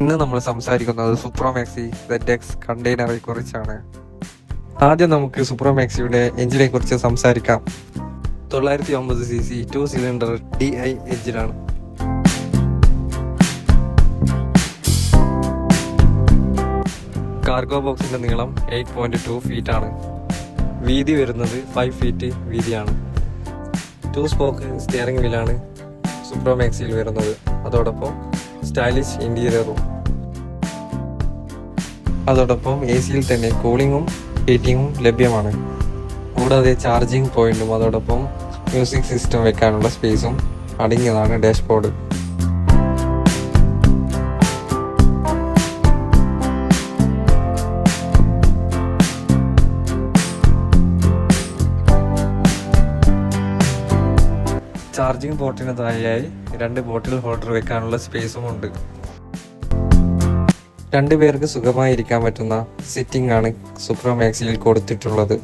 ഇന്ന് നമ്മൾ സംസാരിക്കുന്നത് സൂപ്രോമാക്സി ZX കണ്ടെയ്നറെ കുറിച്ചാണ്. ആദ്യം നമുക്ക് സൂപ്രോമാക്സിയുടെ എഞ്ചിനെ കുറിച്ച് സംസാരിക്കാം. 990 cc 2 സിലിണ്ടർ DI എഞ്ചിനാണ്. കാർഗോ ബോക്സിന്റെ നീളം 8.2 ഫീറ്റ് ആണ്. വീതി വരുന്നത് 5 ഫീറ്റ് വീതിയാണ്. 2 സ്പോക്ക് സ്റ്റിയറിംഗ് വീലാണ് സൂപ്രോമാക്സിയിൽ വരുന്നത്. അതോടൊപ്പം സ്റ്റൈലിഷ് ഇന്റീരിയറും. അതോടൊപ്പം AC-യിൽ തന്നെ കൂളിങ്ങും ഹീറ്റിങ്ങും ലഭ്യമാണ്. കൂടാതെ ചാർജിങ് പോയിന്റും അതോടൊപ്പം മ്യൂസിക് സിസ്റ്റം വെക്കാനുള്ള സ്പേസും അടങ്ങിയതാണ് ഡാഷ്ബോർഡ്. ചാർജിങ് പോർട്ടിന് താഴെയായി 2 ബോട്ടിൽ ഹോൾഡർ വെക്കാനുള്ള സ്പേസും ഉണ്ട്. 2 പേർക്ക് സുഖമായി ഇരിക്കാൻ പറ്റുന്ന സിറ്റിംഗ് ആണ് സൂപ്രോമാക്സിയിൽ കൊടുത്തിട്ടുള്ളത്.